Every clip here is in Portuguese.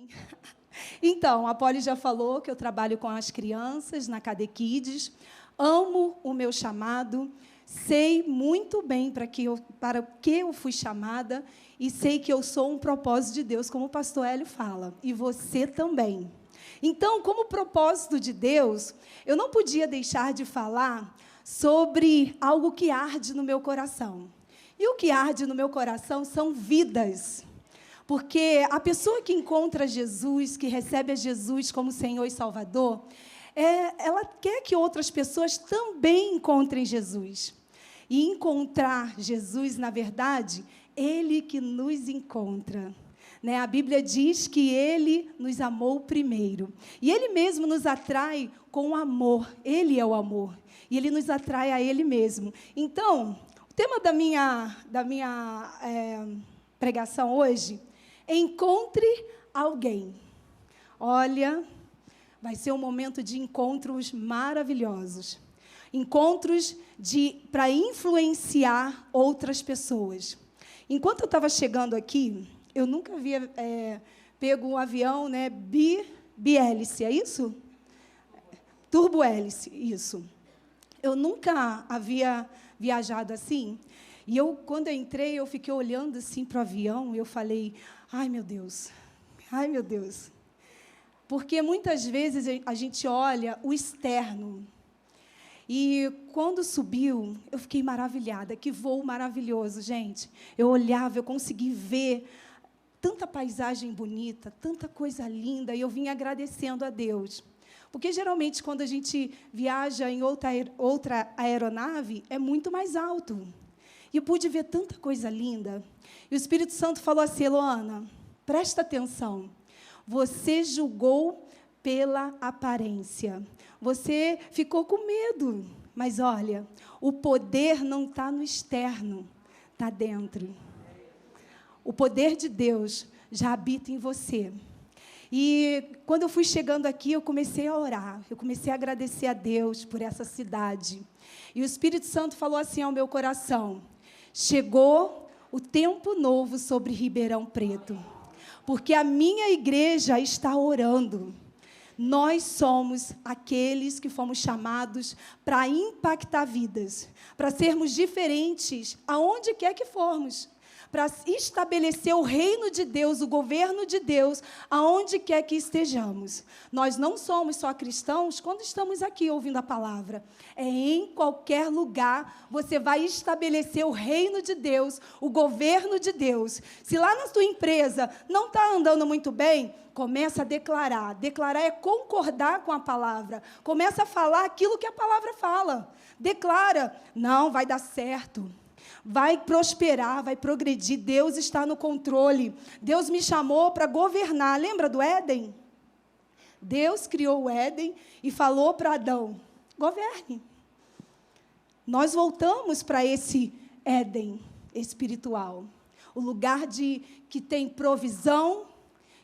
Amém. Então, a Poli já falou que eu trabalho com as crianças na Cade Kids, amo o meu chamado, sei muito bem para o que eu fui chamada e sei que eu sou um propósito de Deus, como o pastor Hélio fala, e você também. Então, como propósito de Deus, eu não podia deixar de falar sobre algo que arde no meu coração. E o que arde no meu coração são vidas. Porque a pessoa que encontra Jesus, que recebe a Jesus como Senhor e Salvador, ela quer que outras pessoas também encontrem Jesus. E encontrar Jesus, na verdade, Ele que nos encontra. Né? A Bíblia diz que Ele nos amou primeiro. E Ele mesmo nos atrai com o amor. Ele é o amor. E Ele nos atrai a Ele mesmo. Então, o tema da minha pregação hoje: encontre alguém. Olha, vai ser um momento de encontros maravilhosos. Encontros para influenciar outras pessoas. Enquanto eu estava chegando aqui, eu nunca havia pego um avião, né, bihélice, é isso? Turbohélice, isso. Eu nunca havia viajado assim. E quando eu entrei, eu fiquei olhando assim para o avião e eu falei: ai, meu Deus, ai, meu Deus. Porque muitas vezes a gente olha o externo. E quando subiu, eu fiquei maravilhada. Que voo maravilhoso, gente. Eu olhava, eu consegui ver tanta paisagem bonita, tanta coisa linda, e eu vim agradecendo a Deus. Porque, geralmente, quando a gente viaja em outra aeronave, é muito mais alto. E eu pude ver tanta coisa linda. E o Espírito Santo falou assim: Eloana, presta atenção. Você julgou pela aparência. Você ficou com medo. Mas, olha, o poder não está no externo, está dentro. O poder de Deus já habita em você. E, quando eu fui chegando aqui, eu comecei a orar. Eu comecei a agradecer a Deus por essa cidade. E o Espírito Santo falou assim ao meu coração: chegou o tempo novo sobre Ribeirão Preto, porque a minha igreja está orando. Nós somos aqueles que fomos chamados para impactar vidas, para sermos diferentes aonde quer que formos, para estabelecer o reino de Deus, o governo de Deus, aonde quer que estejamos. Nós não somos só cristãos quando estamos aqui ouvindo a palavra. É em qualquer lugar você vai estabelecer o reino de Deus, o governo de Deus. Se lá na sua empresa não está andando muito bem, começa a declarar. Declarar é concordar com a palavra. Começa a falar aquilo que a palavra fala. Declara: não, vai dar certo. Vai prosperar, vai progredir. Deus está no controle. Deus me chamou para governar. Lembra do Éden? Deus criou o Éden e falou para Adão: governe. Nós voltamos para esse Éden espiritual. O lugar que tem provisão,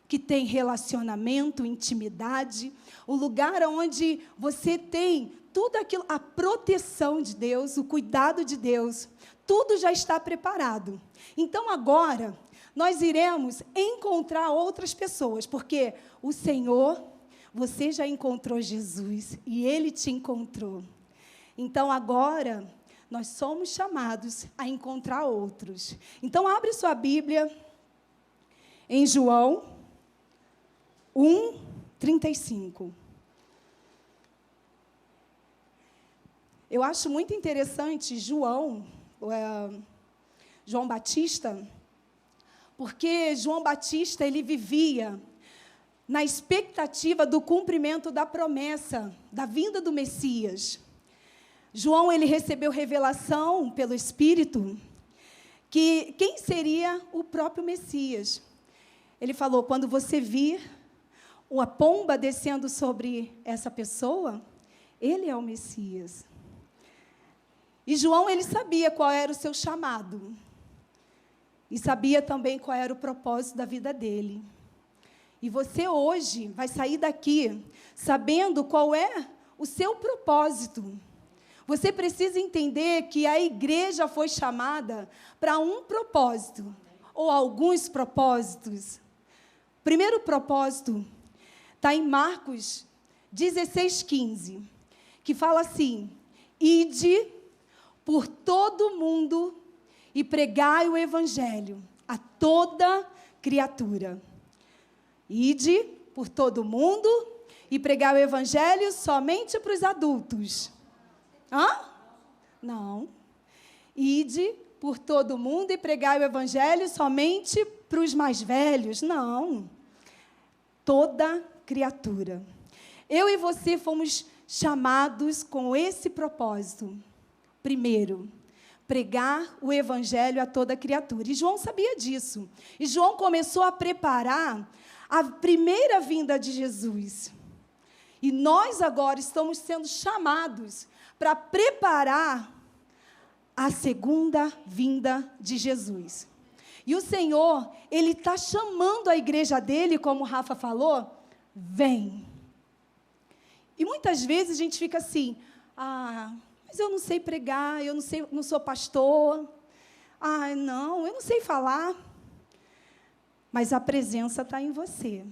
que tem relacionamento, intimidade. O lugar onde você tem tudo aquilo, a proteção de Deus, o cuidado de Deus. Tudo já está preparado. Então, agora, nós iremos encontrar outras pessoas, porque o Senhor, você já encontrou Jesus, e Ele te encontrou. Então, agora, nós somos chamados a encontrar outros. Então, abre sua Bíblia em João 1:35. Eu acho muito interessante João Batista, porque João Batista, ele vivia na expectativa do cumprimento da promessa, da vinda do Messias. João, ele recebeu revelação pelo Espírito, que quem seria o próprio Messias. Ele falou: quando você vir uma pomba descendo sobre essa pessoa, ele é o Messias. E João, ele sabia qual era o seu chamado. E sabia também qual era o propósito da vida dele. E você hoje vai sair daqui sabendo qual é o seu propósito. Você precisa entender que a igreja foi chamada para um propósito, ou alguns propósitos. Primeiro propósito está em Marcos 16:15, que fala assim: ide por todo o mundo e pregai o evangelho a toda criatura. Ide por todo o mundo e pregai o evangelho somente para os adultos. Não. Ide por todo o mundo e pregai o evangelho somente para os mais velhos. Não. Toda criatura. Eu e você fomos chamados com esse propósito. Primeiro, pregar o evangelho a toda criatura. E João sabia disso. E João começou a preparar a primeira vinda de Jesus. E nós agora estamos sendo chamados para preparar a segunda vinda de Jesus. E o Senhor, Ele está chamando a igreja dele, como o Rafa falou, vem. E muitas vezes a gente fica assim, mas eu não sei pregar, eu não sou pastor, não, eu não sei falar. Mas a presença está em você.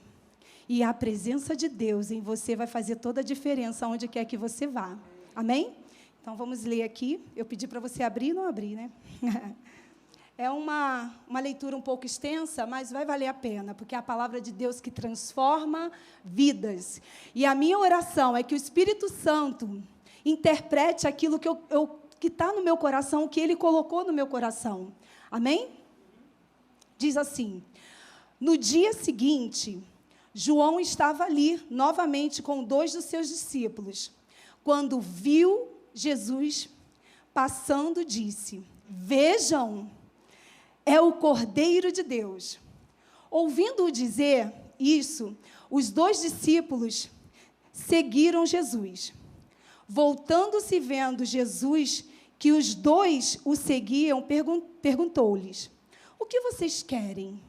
E a presença de Deus em você vai fazer toda a diferença onde quer que você vá. Amém? Então, vamos ler aqui. Eu pedi para você abrir e não abrir, né? É uma leitura um pouco extensa, mas vai valer a pena, porque é a palavra de Deus que transforma vidas. E a minha oração é que o Espírito Santo interprete aquilo que está no meu coração, que Ele colocou no meu coração. Amém? Diz assim: no dia seguinte, João estava ali, novamente, com 2 dos seus discípulos. Quando viu Jesus passando, disse: vejam, é o Cordeiro de Deus. Ouvindo-o dizer isso, os 2 discípulos seguiram Jesus. Voltando-se, vendo Jesus que os 2 o seguiam, perguntou-lhes: o que vocês querem?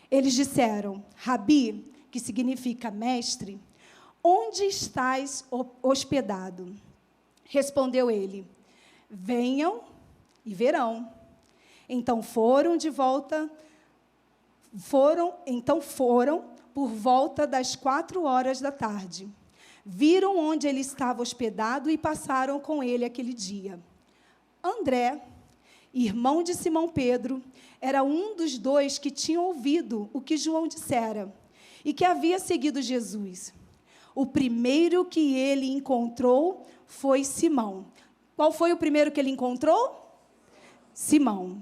Eles disseram: Rabi, que significa mestre, onde estás hospedado? Respondeu ele: venham e verão. Então foram por volta das 4 da tarde. Viram onde ele estava hospedado e passaram com ele aquele dia. André, irmão de Simão Pedro, era um dos 2 que tinham ouvido o que João dissera e que havia seguido Jesus. O primeiro que ele encontrou foi Simão. Qual foi o primeiro que ele encontrou? Simão,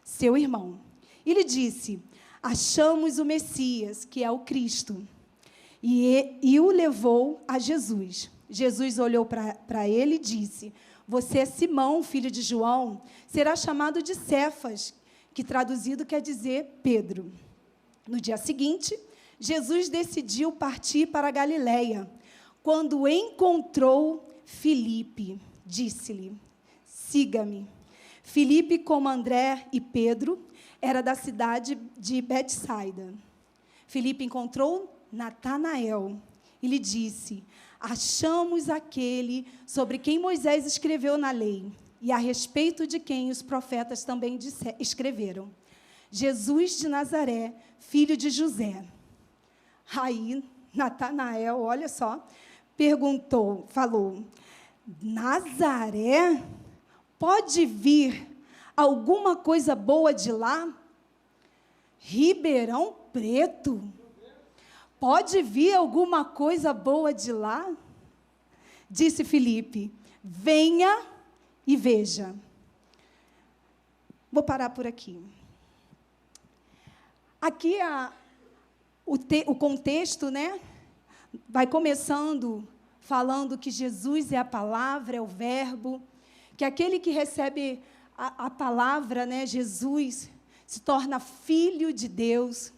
seu irmão. Ele disse: achamos o Messias, que é o Cristo. E o levou a Jesus. Jesus olhou para ele e disse: você é Simão, filho de João, será chamado de Cefas, que traduzido quer dizer Pedro. No dia seguinte, Jesus decidiu partir para a Galileia. Quando encontrou Filipe, disse-lhe: siga-me. Filipe, como André e Pedro, era da cidade de Betsaida. Filipe encontrou Natanael e lhe disse: achamos aquele sobre quem Moisés escreveu na lei e a respeito de quem os profetas também escreveram, Jesus de Nazaré, filho de José. Aí, Natanael, olha só, falou: Nazaré? Pode vir alguma coisa boa de lá? Ribeirão Preto? Pode vir alguma coisa boa de lá? Disse Filipe: venha e veja. Vou parar por aqui. Aqui o contexto, né, vai começando falando que Jesus é a palavra, é o verbo, que aquele que recebe a palavra, né, Jesus, se torna filho de Deus.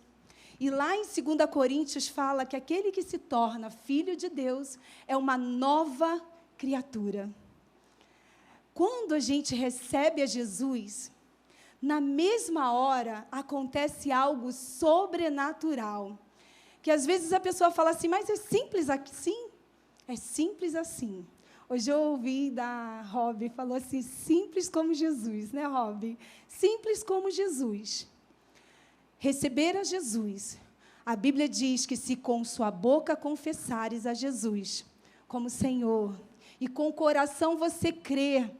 E lá em 2 Coríntios fala que aquele que se torna filho de Deus é uma nova criatura. Quando a gente recebe a Jesus, na mesma hora acontece algo sobrenatural. Que às vezes a pessoa fala assim: mas é simples assim? É simples assim. Hoje eu ouvi da Rob, falou assim: simples como Jesus, né, Rob? Simples como Jesus. Receber a Jesus, A Bíblia diz que se com sua boca confessares a Jesus como Senhor, e com o coração você crer,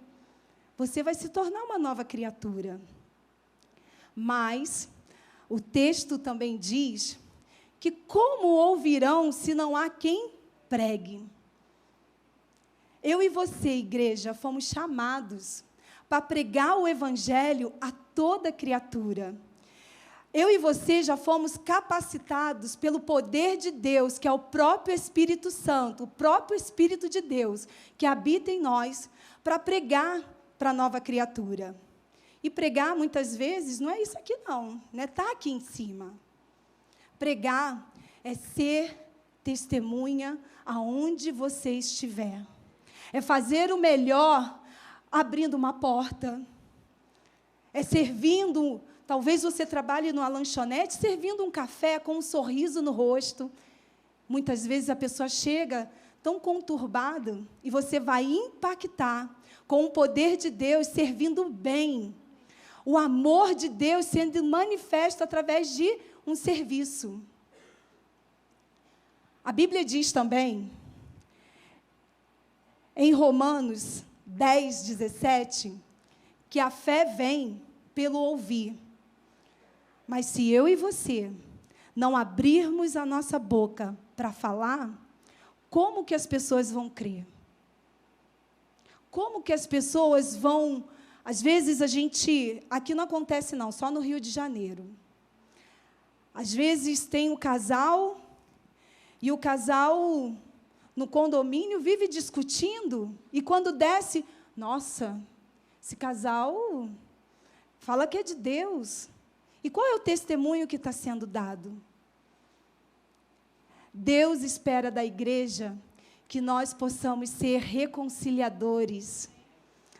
você vai se tornar uma nova criatura. Mas o texto também diz que como ouvirão se não há quem pregue? Eu e você, igreja, fomos chamados para pregar o evangelho a toda criatura. Eu e você já fomos capacitados pelo poder de Deus, que é o próprio Espírito Santo, o próprio Espírito de Deus, que habita em nós, para pregar para a nova criatura. E pregar, muitas vezes, não é isso aqui não é estar aqui em cima. Pregar é ser testemunha aonde você estiver. É fazer o melhor abrindo uma porta. É servindo, talvez você trabalhe numa lanchonete, servindo um café com um sorriso no rosto. Muitas vezes a pessoa chega tão conturbada e você vai impactar com o poder de Deus, servindo bem. O amor de Deus sendo manifesto através de um serviço. A Bíblia diz também, em Romanos 10, 17, que a fé vem pelo ouvir. Mas se eu e você não abrirmos a nossa boca para falar, como que as pessoas vão crer? Como que as pessoas vão... Às vezes a gente... Aqui não acontece não, só no Rio de Janeiro. Às vezes tem um casal, e o casal no condomínio vive discutindo, e quando desce, nossa, esse casal fala que é de Deus. E qual é o testemunho que está sendo dado? Deus espera da igreja que nós possamos ser reconciliadores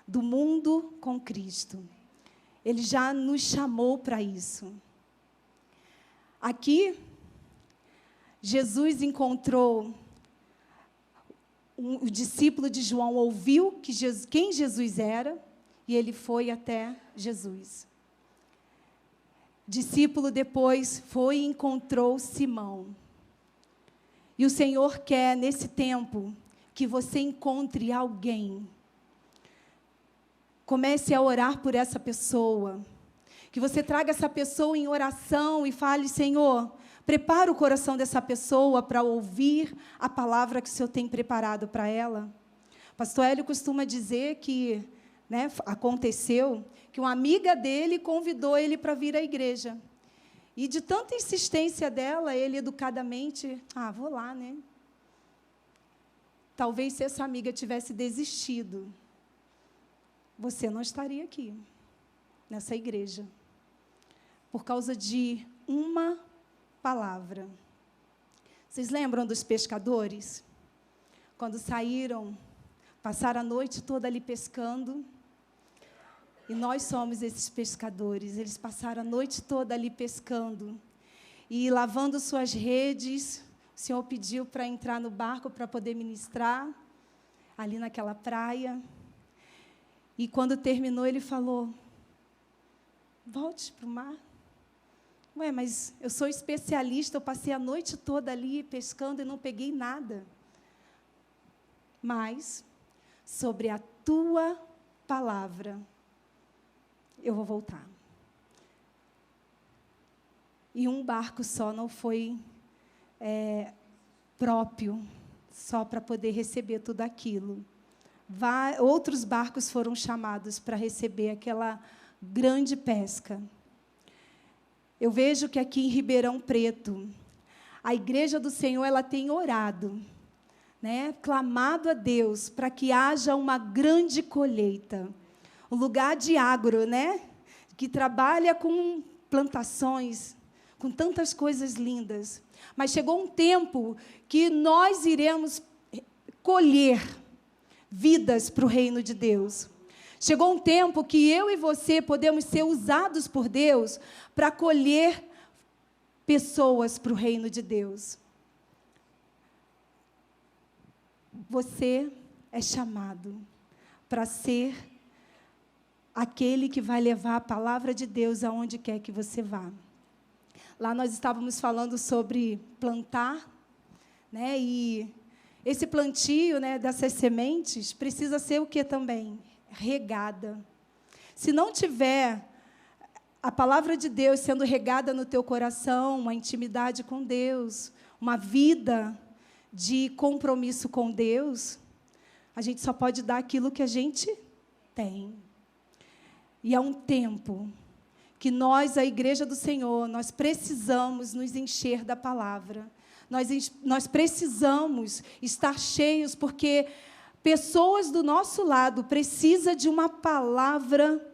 do mundo com Cristo. Ele já nos chamou para isso. Aqui, Jesus encontrou, o discípulo de João ouviu quem Jesus era, e ele foi até Jesus. Discípulo depois foi e encontrou Simão. E o Senhor quer, nesse tempo, que você encontre alguém. Comece a orar por essa pessoa. Que você traga essa pessoa em oração e fale, Senhor, prepara o coração dessa pessoa para ouvir a palavra que o Senhor tem preparado para ela. Pastor Hélio costuma dizer que, aconteceu, que uma amiga dele convidou ele para vir à igreja. E de tanta insistência dela, ele educadamente, vou lá, né? Talvez se essa amiga tivesse desistido, você não estaria aqui, nessa igreja, por causa de uma palavra. Vocês lembram dos pescadores? Quando saíram, passaram a noite toda ali pescando. E nós somos esses pescadores. Eles passaram a noite toda ali pescando. E lavando suas redes, o Senhor pediu para entrar no barco para poder ministrar, ali naquela praia. E quando terminou, ele falou, volte para o mar. Ué, mas eu sou especialista, eu passei a noite toda ali pescando e não peguei nada. Mas, sobre a tua palavra, eu vou voltar. E um barco só não foi próprio, só para poder receber tudo aquilo. Outros barcos foram chamados para receber aquela grande pesca. Eu vejo que aqui em Ribeirão Preto, a Igreja do Senhor, ela tem orado, clamado a Deus para que haja uma grande colheita. Um lugar de agro, que trabalha com plantações, com tantas coisas lindas. Mas chegou um tempo que nós iremos colher vidas para o reino de Deus. Chegou um tempo que eu e você podemos ser usados por Deus para colher pessoas para o reino de Deus. Você é chamado para ser aquele que vai levar a palavra de Deus aonde quer que você vá. Lá nós estávamos falando sobre plantar, né? E esse plantio, né, dessas sementes precisa ser o que também? Regada. Se não tiver a palavra de Deus sendo regada no teu coração, uma intimidade com Deus, uma vida de compromisso com Deus, a gente só pode dar aquilo que a gente tem. E há um tempo que nós, a Igreja do Senhor, nós precisamos nos encher da palavra. Nós precisamos estar cheios, porque pessoas do nosso lado precisam de uma palavra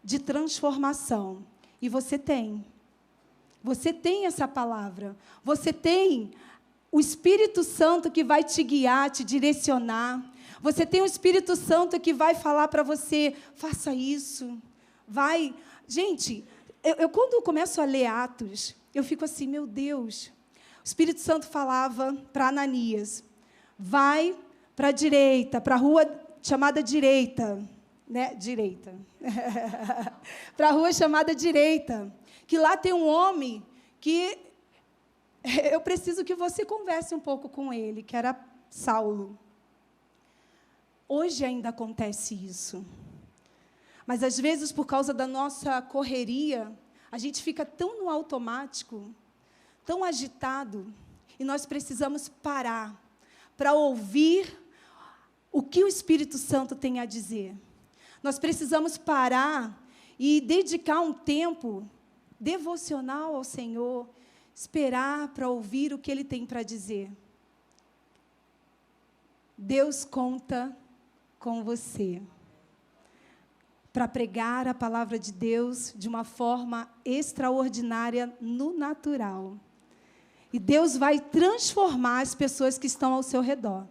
de transformação. E você tem. Você tem essa palavra. Você tem o Espírito Santo que vai te guiar, te direcionar. Você tem o Espírito Santo que vai falar para você, faça isso. Vai. Gente, eu quando eu começo a ler Atos, eu fico assim, meu Deus. O Espírito Santo falava para Ananias, vai para a direita, para a rua chamada direita. Né? Direita. Para a rua chamada direita. Que lá tem um homem que eu preciso que você converse um pouco com ele, que era Saulo. Hoje ainda acontece isso. Mas, às vezes, por causa da nossa correria, a gente fica tão no automático, tão agitado, e nós precisamos parar para ouvir o que o Espírito Santo tem a dizer. Nós precisamos parar e dedicar um tempo devocional ao Senhor, esperar para ouvir o que Ele tem para dizer. Deus conta com você para pregar a palavra de Deus de uma forma extraordinária no natural. E Deus vai transformar as pessoas que estão ao seu redor.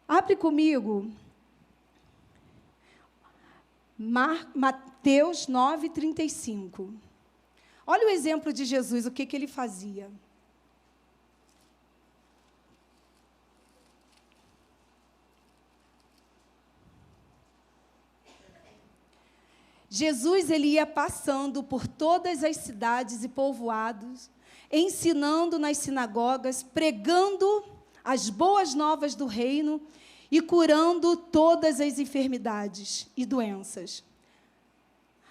Abre comigo Mateus 9:35. Olha o exemplo de Jesus, o que ele fazia. Jesus, ele ia passando por todas as cidades e povoados, ensinando nas sinagogas, pregando as boas novas do reino e curando todas as enfermidades e doenças.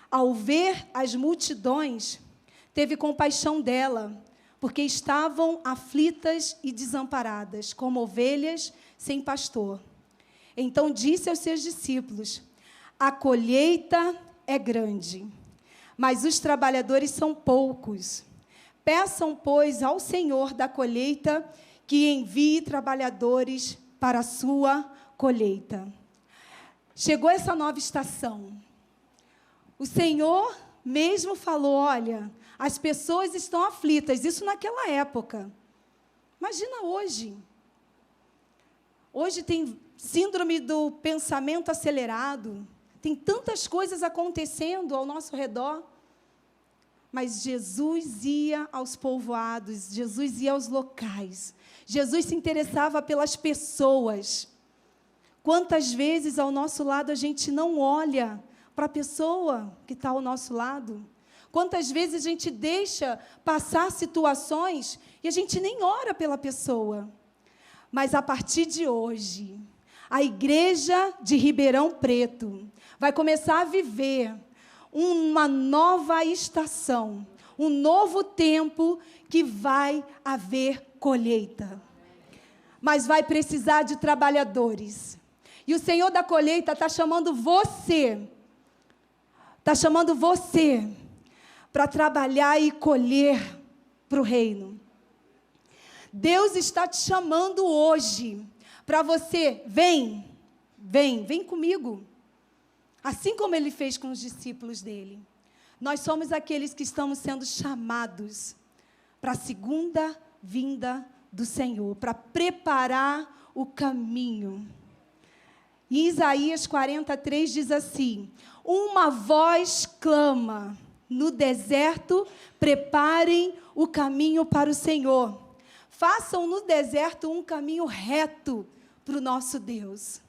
Ao ver as multidões, teve compaixão dela, porque estavam aflitas e desamparadas, como ovelhas sem pastor. Então disse aos seus discípulos, a colheita é grande, mas os trabalhadores são poucos. Peçam, pois, ao Senhor da colheita que envie trabalhadores para a sua colheita. Chegou essa nova estação. O Senhor mesmo falou, olha, as pessoas estão aflitas, isso naquela época. Imagina hoje. Hoje tem síndrome do pensamento acelerado, tem tantas coisas acontecendo ao nosso redor. Mas Jesus ia aos povoados, Jesus ia aos locais. Jesus se interessava pelas pessoas. Quantas vezes ao nosso lado a gente não olha para a pessoa que está ao nosso lado? Quantas vezes a gente deixa passar situações e a gente nem ora pela pessoa? Mas a partir de hoje, a igreja de Ribeirão Preto vai começar a viver uma nova estação, um novo tempo que vai haver colheita. Mas vai precisar de trabalhadores. E o Senhor da colheita está chamando você para trabalhar e colher para o reino. Deus está te chamando hoje para você, vem comigo. Assim como Ele fez com os discípulos dele. Nós somos aqueles que estamos sendo chamados para a segunda vinda do Senhor, para preparar o caminho. Em Isaías 43 diz assim, uma voz clama, no deserto, preparem o caminho para o Senhor. Façam no deserto um caminho reto para o nosso Deus.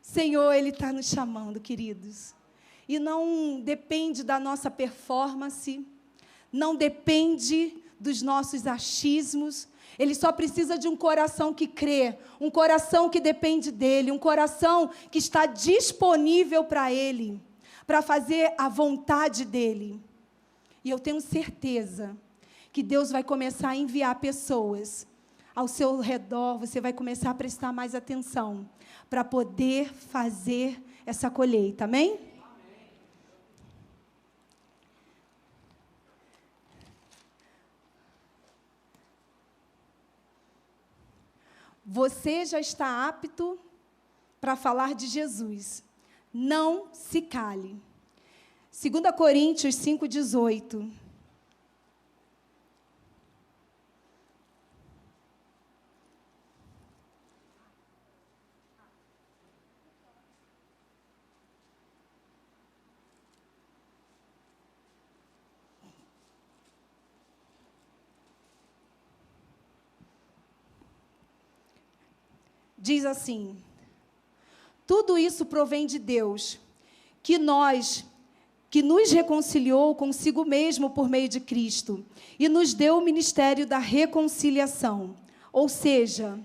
Senhor, Ele está nos chamando, queridos. E não depende da nossa performance, não depende dos nossos achismos. Ele só precisa de um coração que crê, um coração que depende dele, um coração que está disponível para ele, para fazer a vontade dele. E eu tenho certeza que Deus vai começar a enviar pessoas ao seu redor, você vai começar a prestar mais atenção para poder fazer essa colheita, amém? Você já está apto para falar de Jesus. Não se cale. 2 Coríntios 5,18. Diz assim: tudo isso provém de Deus, que nos reconciliou consigo mesmo por meio de Cristo, e nos deu o ministério da reconciliação. Ou seja,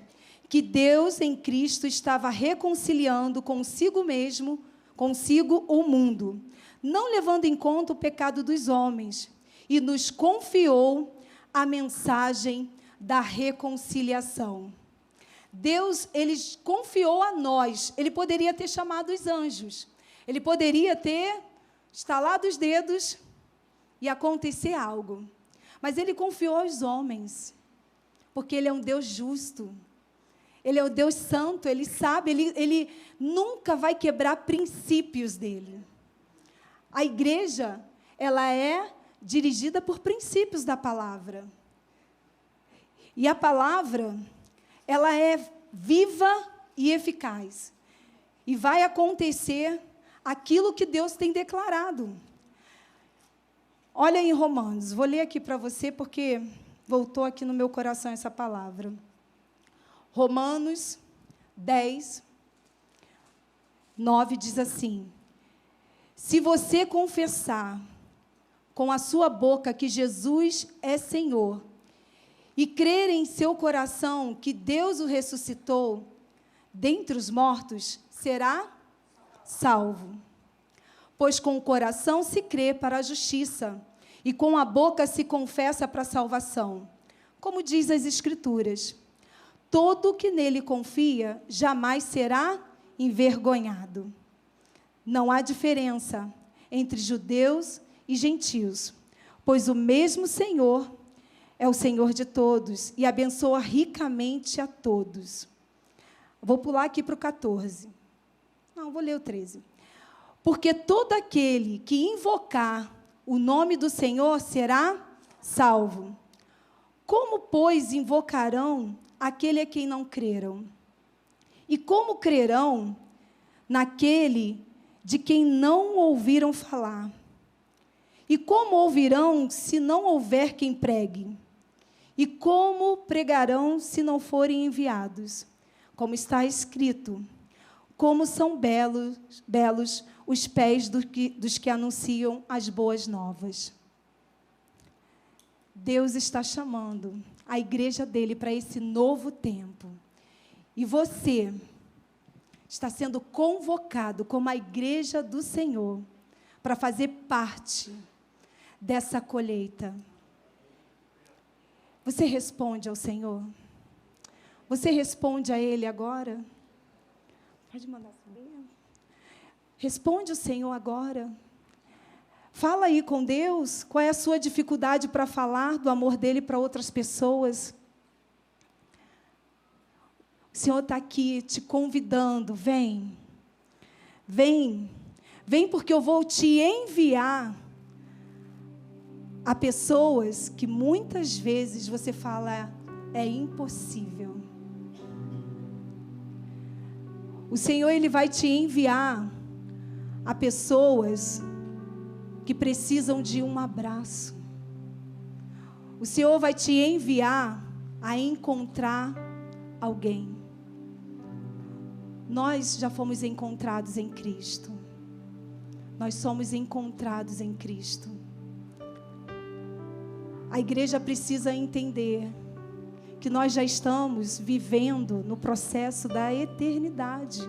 que Deus em Cristo estava reconciliando consigo mesmo, consigo o mundo, não levando em conta o pecado dos homens, e nos confiou a mensagem da reconciliação. Deus, Ele confiou a nós. Ele poderia ter chamado os anjos. Ele poderia ter estalado os dedos e acontecer algo. Mas Ele confiou aos homens. Porque Ele é um Deus justo. Ele é um Deus santo. Ele sabe, Ele nunca vai quebrar princípios dEle. A igreja, ela é dirigida por princípios da palavra. E a palavra, ela é viva e eficaz. E vai acontecer aquilo que Deus tem declarado. Olha em Romanos, vou ler aqui para você, porque voltou aqui no meu coração essa palavra. Romanos 10, 9 diz assim: se você confessar com a sua boca que Jesus é Senhor, e crer em seu coração que Deus o ressuscitou dentre os mortos, será salvo. Pois com o coração se crê para a justiça, e com a boca se confessa para a salvação. Como diz as Escrituras, todo que nele confia jamais será envergonhado. Não há diferença entre judeus e gentios, pois o mesmo Senhor é o Senhor de todos e abençoa ricamente a todos. Vou pular aqui para o 14. Não, vou ler o 13. Porque todo aquele que invocar o nome do Senhor será salvo. Como, pois, invocarão aquele a quem não creram? E como crerão naquele de quem não ouviram falar? E como ouvirão se não houver quem pregue? E como pregarão se não forem enviados? Como está escrito, como são belos os pés dos que anunciam as boas novas. Deus está chamando a igreja dele para esse novo tempo. E você está sendo convocado como a igreja do Senhor para fazer parte dessa colheita. Você responde ao Senhor? Você responde a Ele agora? Pode mandar subir. Responde ao Senhor agora. Fala aí com Deus. Qual é a sua dificuldade para falar do amor dEle para outras pessoas? O Senhor está aqui te convidando. Vem. Vem. Vem porque eu vou te enviar a pessoas que muitas vezes você fala, é impossível. O Senhor, Ele vai te enviar a pessoas que precisam de um abraço. O Senhor vai te enviar a encontrar alguém. Nós já fomos encontrados em Cristo. Nós somos encontrados em Cristo. A igreja precisa entender que nós já estamos vivendo no processo da eternidade.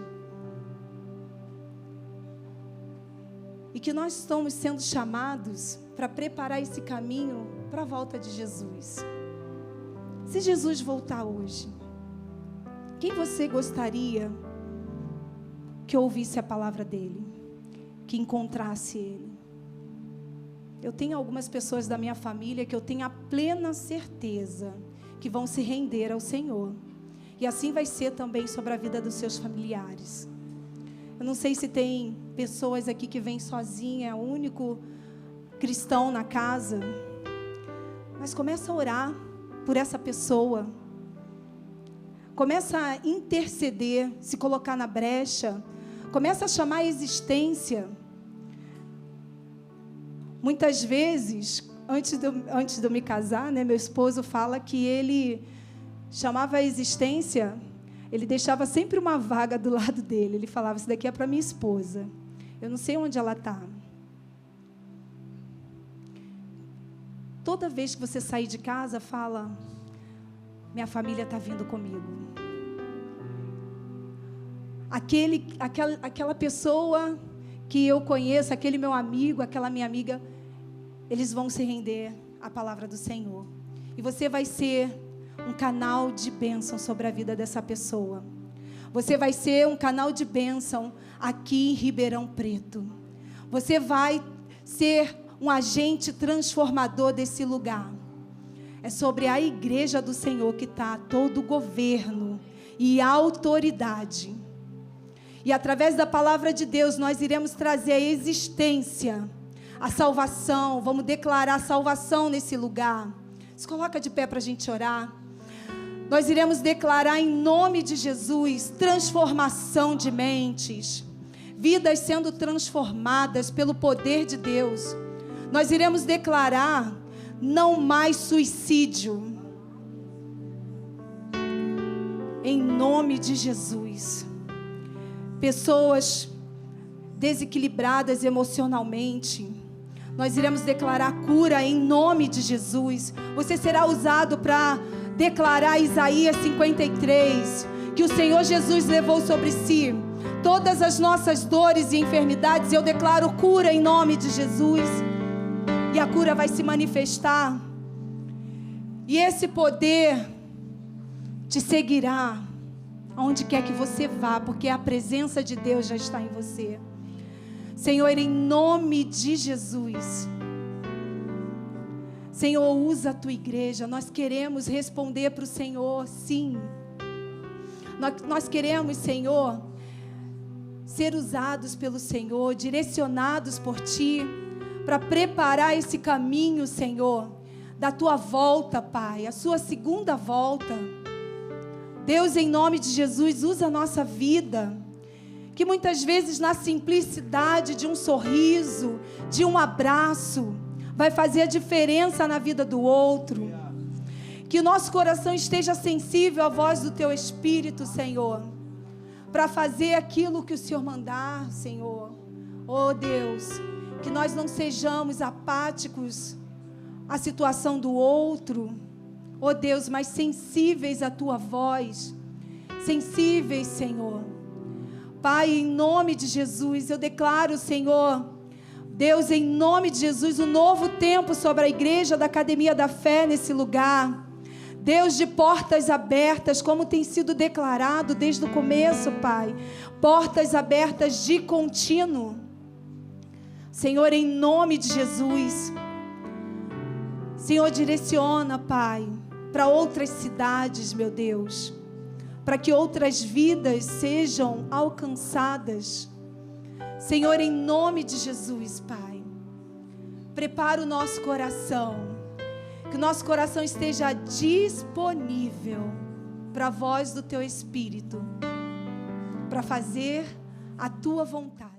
E que nós estamos sendo chamados para preparar esse caminho para a volta de Jesus. Se Jesus voltar hoje, quem você gostaria que ouvisse a palavra dele, que encontrasse ele? Eu tenho algumas pessoas da minha família que eu tenho a plena certeza que vão se render ao Senhor. E assim vai ser também sobre a vida dos seus familiares. Eu não sei se tem pessoas aqui que vêm sozinha, é o único cristão na casa. Mas começa a orar por essa pessoa. Começa a interceder, se colocar na brecha. Começa a chamar a existência. Muitas vezes, antes de eu me casar, né, meu esposo fala que ele chamava a existência, ele deixava sempre uma vaga do lado dele. Ele falava, isso daqui é para minha esposa. Eu não sei onde ela está. Toda vez que você sair de casa, fala, minha família está vindo comigo. Aquela pessoa que eu conheço, aquele meu amigo, aquela minha amiga, eles vão se render à palavra do Senhor. E você vai ser um canal de bênção sobre a vida dessa pessoa. Você vai ser um canal de bênção aqui em Ribeirão Preto. Você vai ser um agente transformador desse lugar. É sobre a igreja do Senhor que está todo o governo e a autoridade. E através da palavra de Deus, nós iremos trazer a existência, a salvação. Vamos declarar salvação nesse lugar. Se coloca de pé para a gente orar. Nós iremos declarar em nome de Jesus transformação de mentes, vidas sendo transformadas pelo poder de Deus. Nós iremos declarar não mais suicídio. Em nome de Jesus. Pessoas desequilibradas emocionalmente, nós iremos declarar cura em nome de Jesus. Você será usado para declarar Isaías 53, que o Senhor Jesus levou sobre si todas as nossas dores e enfermidades. Eu declaro cura em nome de Jesus, e a cura vai se manifestar, e esse poder te seguirá aonde quer que você vá, porque a presença de Deus já está em você. Senhor, em nome de Jesus, Senhor, usa a tua igreja. Nós queremos responder para o Senhor, sim. Nós queremos, Senhor, ser usados pelo Senhor, direcionados por Ti, para preparar esse caminho, Senhor, da Tua volta, Pai, a Sua segunda volta. Deus, em nome de Jesus, usa a nossa vida, que muitas vezes na simplicidade de um sorriso, de um abraço, vai fazer a diferença na vida do outro. Que o nosso coração esteja sensível à voz do Teu Espírito, Senhor, para fazer aquilo que o Senhor mandar, Senhor. Oh Deus, que nós não sejamos apáticos à situação do outro, oh Deus, mas sensíveis à Tua voz, sensíveis, Senhor. Pai, em nome de Jesus, eu declaro, Senhor, Deus, em nome de Jesus, um novo tempo sobre a igreja da Academia da Fé nesse lugar. Deus, de portas abertas, como tem sido declarado desde o começo, Pai. Portas abertas de contínuo. Senhor, em nome de Jesus. Senhor, direciona, Pai, para outras cidades, meu Deus, para que outras vidas sejam alcançadas. Senhor, em nome de Jesus, Pai, prepara o nosso coração, que o nosso coração esteja disponível para a voz do Teu Espírito, para fazer a Tua vontade.